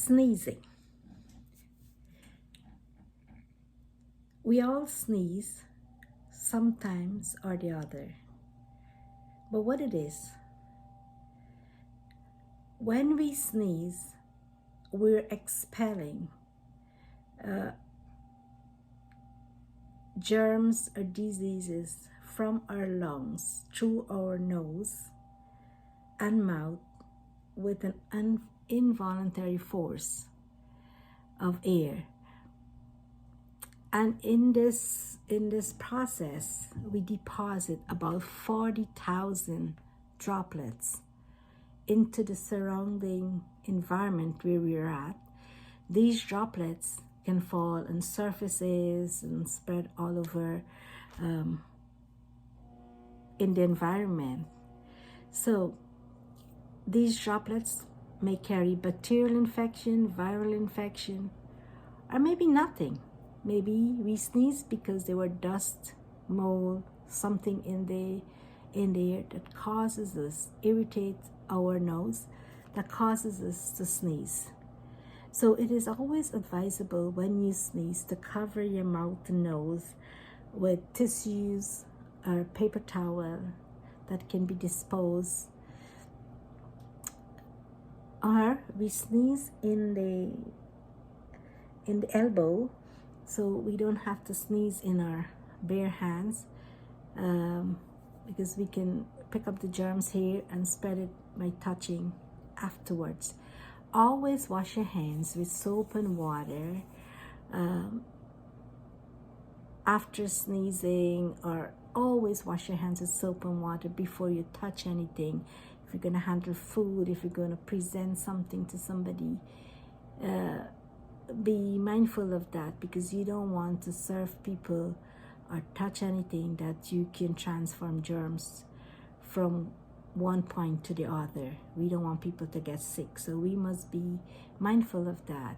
Sneezing. We all sneeze sometimes or the other. But what it is, when we sneeze, we're expelling germs or diseases from our lungs through our nose and mouth with an involuntary force of air. And in this process, we deposit about 40,000 droplets into the surrounding environment where we're at. These droplets can fall on surfaces and spread all over in the environment. So these droplets may carry bacterial infection, viral infection, or maybe nothing. Maybe we sneeze because there were dust, mold, something in the air that causes us, irritates our nose, that causes us to sneeze. So it is always advisable when you sneeze to cover your mouth and nose with tissues or paper towel that can be disposed. Or we sneeze in the elbow, so we don't have to sneeze in our bare hands, because we can pick up the germs here and spread it by touching afterwards. Always wash your hands with soap and water after sneezing, or always wash your hands with soap and water before you touch anything. If you're going to handle food, if you're going to present something to somebody, be mindful of that, because you don't want to serve people or touch anything that you can transform germs from one point to the other. We don't want people to get sick, so we must be mindful of that.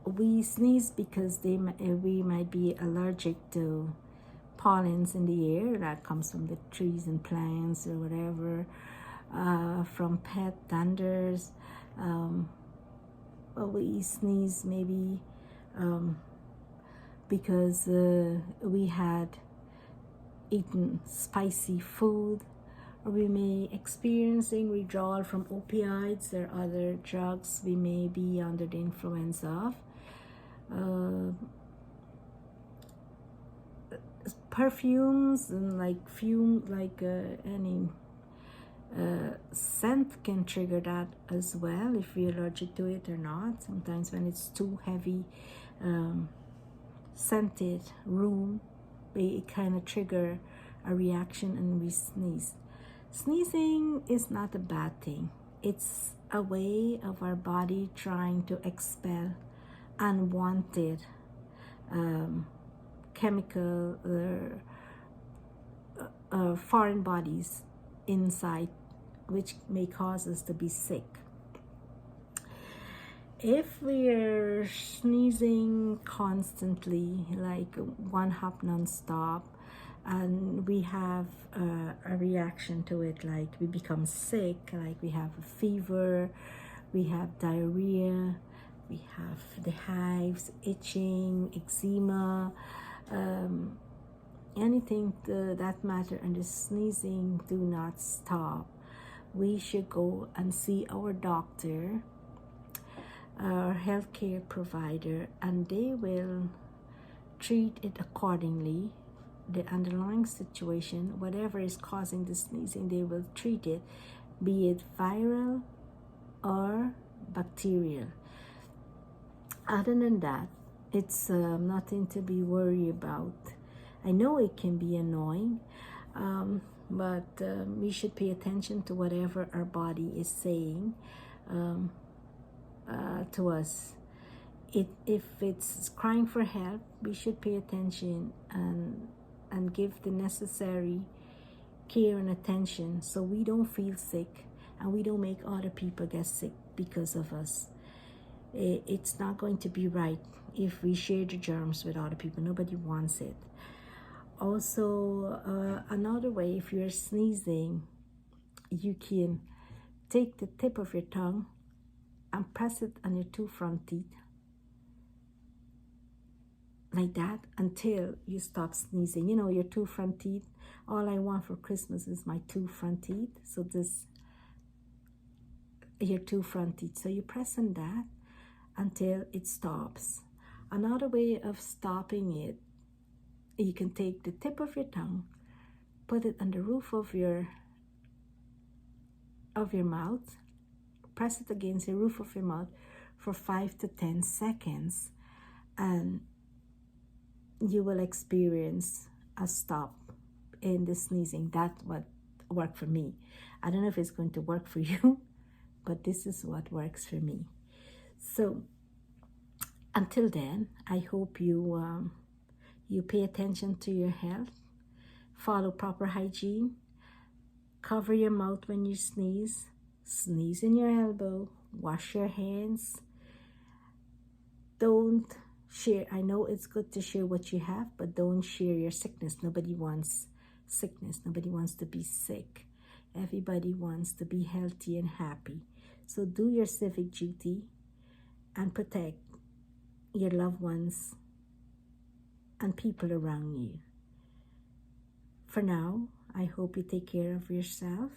We sneeze because we might be allergic to pollens in the air that comes from the trees and plants or whatever, from pet danders. We sneeze maybe because we had eaten spicy food, or we may experiencing withdrawal from opioids or other drugs we may be under the influence of. Perfumes and any scent can trigger that as well, if we're allergic to it or not. Sometimes when it's too heavy scented room, it kind of trigger a reaction and we sneeze. Sneezing is not a bad thing. It's a way of our body trying to expel unwanted chemical or foreign bodies inside, which may cause us to be sick. If we're sneezing constantly, like one hop non-stop, and we have a reaction to it, like we become sick, like we have a fever, we have diarrhea, we have the hives, itching, eczema, anything to that matter, and the sneezing do not stop, we should go and see our doctor, our healthcare provider, and they will treat it accordingly. The underlying situation, whatever is causing the sneezing, they will treat it, be it viral or bacterial. Other than that, it's nothing to be worried about. I know it can be annoying, but we should pay attention to whatever our body is saying to us. If it's crying for help, we should pay attention and give the necessary care and attention, so we don't feel sick and we don't make other people get sick because of us. It's not going to be right if we share the germs with other people. Nobody wants it. Also, another way, if you're sneezing, you can take the tip of your tongue and press it on your two front teeth like that until you stop sneezing. You know, your two front teeth. All I want for Christmas is my two front teeth. So this, your two front teeth. So you press on that until it stops. Another way of stopping it, you can take the tip of your tongue, put it on the roof of your mouth, press it against the roof of your mouth for 5 to 10 seconds, and you will experience a stop in the sneezing. That's what worked for me. I don't know if it's going to work for you, but this is what works for me. So until then, I hope you you pay attention to your health, follow proper hygiene, cover your mouth when you sneeze, sneeze in your elbow, wash your hands. Don't share. I know it's good to share what you have, but don't share your sickness. Nobody wants sickness. Nobody wants to be sick. Everybody wants to be healthy and happy. So do your civic duty and protect your loved ones and people around you. For now, I hope you take care of yourself.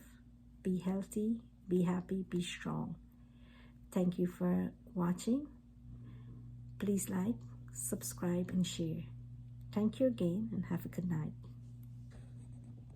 Be healthy, be happy, be strong. Thank you for watching. Please like, subscribe, and share. Thank you again, and have a good night.